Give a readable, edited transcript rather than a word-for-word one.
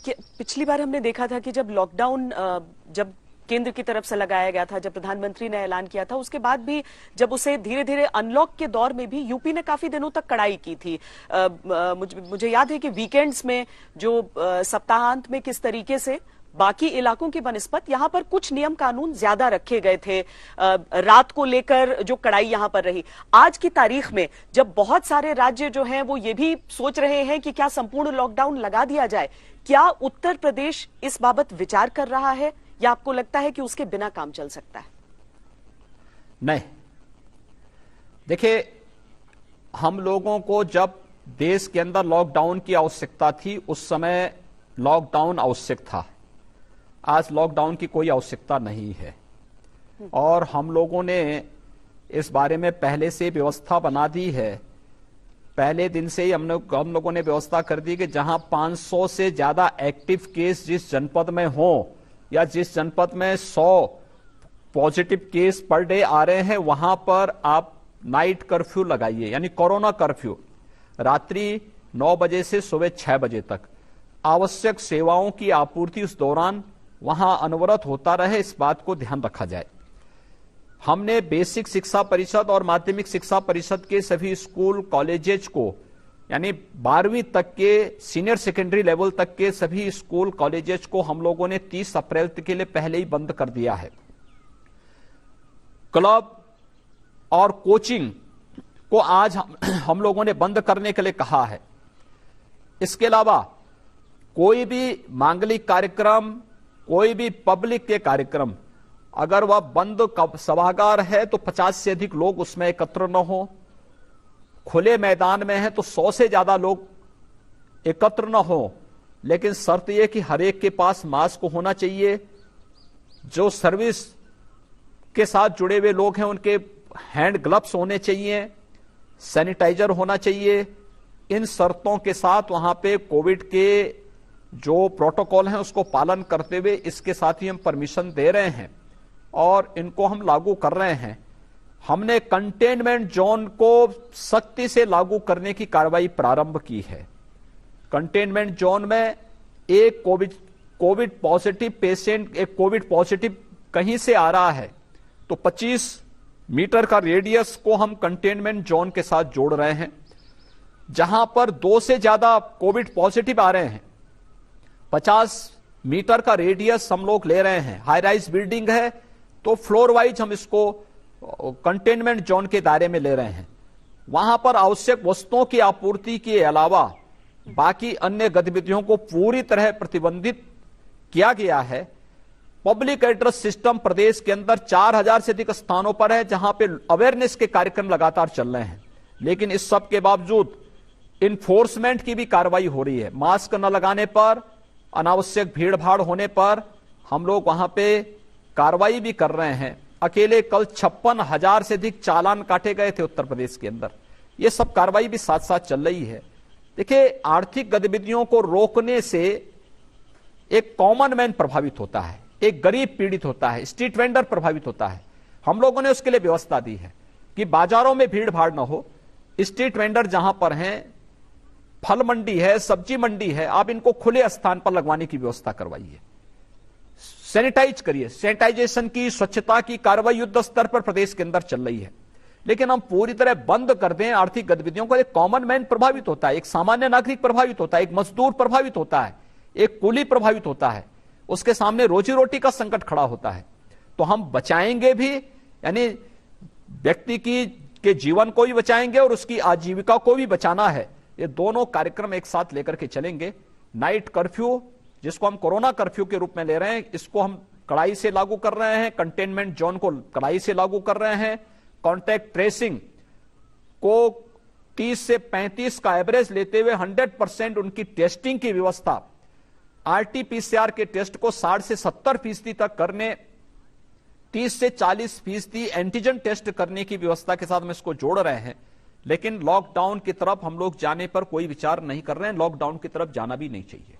पिछली बार हमने देखा था कि जब लॉकडाउन जब केंद्र की तरफ से लगाया गया था, जब प्रधानमंत्री ने ऐलान किया था, उसके बाद भी जब उसे धीरे धीरे अनलॉक के दौर में भी यूपी ने काफी दिनों तक कड़ाई की थी। मुझे याद है कि वीकेंड्स में जो सप्ताहांत में किस तरीके से बाकी इलाकों की बनिस्बत यहां पर कुछ नियम कानून ज्यादा रखे गए थे। रात को लेकर जो कड़ाई यहां पर रही, आज की तारीख में जब बहुत सारे राज्य जो हैं वो ये भी सोच रहे हैं कि क्या संपूर्ण लॉकडाउन लगा दिया जाए, क्या उत्तर प्रदेश इस बाबत विचार कर रहा है या आपको लगता है कि उसके बिना काम चल सकता है? नहीं, देखिए, हम लोगों को जब देश के अंदर लॉकडाउन की आवश्यकता थी उस समय लॉकडाउन आवश्यक था। आज लॉकडाउन की कोई आवश्यकता नहीं है और हम लोगों ने इस बारे में पहले से व्यवस्था बना दी है। पहले दिन से ही हम लोगों ने व्यवस्था कर दी कि जहां 500 से ज्यादा एक्टिव केस जिस जनपद में हो या जिस जनपद में 100 पॉजिटिव केस पर डे आ रहे हैं वहां पर आप नाइट कर्फ्यू लगाइए, यानी कोरोना कर्फ्यू, रात्रि 9 बजे से सुबह 6 बजे तक आवश्यक सेवाओं की आपूर्ति उस दौरान वहां अनवरत होता रहे, इस बात को ध्यान रखा जाए। हमने बेसिक शिक्षा परिषद और माध्यमिक शिक्षा परिषद के सभी स्कूल कॉलेजेस को, यानी 12वीं तक के सीनियर सेकेंडरी लेवल तक के सभी स्कूल कॉलेजेस को हम लोगों ने 30 अप्रैल के लिए पहले ही बंद कर दिया है। क्लब और कोचिंग को आज हम लोगों ने बंद करने के लिए कहा है। इसके अलावा कोई भी मांगलिक कार्यक्रम, कोई भी पब्लिक के कार्यक्रम, अगर वह बंद सभागार है तो 50 से अधिक लोग उसमें एकत्र न हो, खुले मैदान में है तो 100 से ज्यादा लोग एकत्र न हो, लेकिन शर्त यह कि हर एक के पास मास्क होना चाहिए। जो सर्विस के साथ जुड़े हुए लोग हैं उनके हैंड ग्लव्स होने चाहिए, सैनिटाइजर होना चाहिए। इन शर्तों के साथ वहां पे कोविड के जो प्रोटोकॉल हैं उसको पालन करते हुए इसके साथ ही हम परमिशन दे रहे हैं और इनको हम लागू कर रहे हैं। हमने कंटेनमेंट जोन को सख्ती से लागू करने की कार्रवाई प्रारंभ की है। कंटेनमेंट जोन में एक कोविड पॉजिटिव पेशेंट, एक कोविड पॉजिटिव कहीं से आ रहा है तो 25 मीटर का रेडियस को हम कंटेनमेंट जोन के साथ जोड़ रहे हैं। जहां पर 2 से ज्यादा कोविड पॉजिटिव आ रहे हैं, 50 मीटर का रेडियस हम लोग ले रहे हैं। हाई राइज बिल्डिंग है तो फ्लोर वाइज हम इसको कंटेनमेंट जोन के दायरे में ले रहे हैं। वहां पर आवश्यक वस्तुओं की आपूर्ति के अलावा बाकी अन्य गतिविधियों को पूरी तरह प्रतिबंधित किया गया है। पब्लिक एड्रेस सिस्टम प्रदेश के अंदर 4000 से अधिक स्थानों पर है जहां पे अवेयरनेस के कार्यक्रम लगातार चल रहे हैं, लेकिन इस सब के बावजूद इन्फोर्समेंट की भी कार्रवाई हो रही है। मास्क न लगाने पर, अनावश्यक भीड़ भाड़ होने पर हम लोग वहां पे कार्रवाई भी कर रहे हैं। अकेले कल 56,000 से अधिक चालान काटे गए थे उत्तर प्रदेश के अंदर। ये सब कार्रवाई भी साथ साथ चल रही है। देखिए, आर्थिक गतिविधियों को रोकने से एक कॉमन मैन प्रभावित होता है, एक गरीब पीड़ित होता है, स्ट्रीट वेंडर प्रभावित होता है। हम लोगों ने उसके लिए व्यवस्था दी है कि बाजारों में भीड़ भाड़ ना हो। स्ट्रीट वेंडर जहां पर हैं, फल मंडी है, सब्जी मंडी है, आप इनको खुले स्थान पर लगवाने की व्यवस्था करवाइए। सैनिटाइज करिए। सैनिटाइजेशन की, स्वच्छता की कार्रवाई युद्ध स्तर पर प्रदेश के अंदर चल रही है। लेकिन हम पूरी तरह बंद कर दें आर्थिक गतिविधियों को, एक कॉमन मैन प्रभावित होता है, एक सामान्य नागरिक प्रभावित होता है, एक मजदूर प्रभावित होता है, एक कुली प्रभावित होता है, उसके सामने रोजी रोटी का संकट खड़ा होता है। तो हम बचाएंगे भी, यानी व्यक्ति के जीवन को भी बचाएंगे और उसकी आजीविका को भी बचाना है। ये दोनों कार्यक्रम एक साथ लेकर के चलेंगे। नाइट कर्फ्यू, जिसको हम कोरोना कर्फ्यू के रूप में ले रहे हैं, इसको हम कड़ाई से लागू कर रहे हैं। कंटेनमेंट जोन को कड़ाई से लागू कर रहे हैं। कॉन्टैक्ट ट्रेसिंग को 30 से 35 का एवरेज लेते हुए 100% उनकी टेस्टिंग की व्यवस्था, आरटीपीसीआर के टेस्ट को 60 से 70% तक करने, 30 से 40% एंटीजन टेस्ट करने की व्यवस्था के साथ हम इसको जोड़ रहे हैं। लेकिन लॉकडाउन की तरफ हम लोग जाने पर कोई विचार नहीं कर रहे हैं। लॉकडाउन की तरफ जाना भी नहीं चाहिए।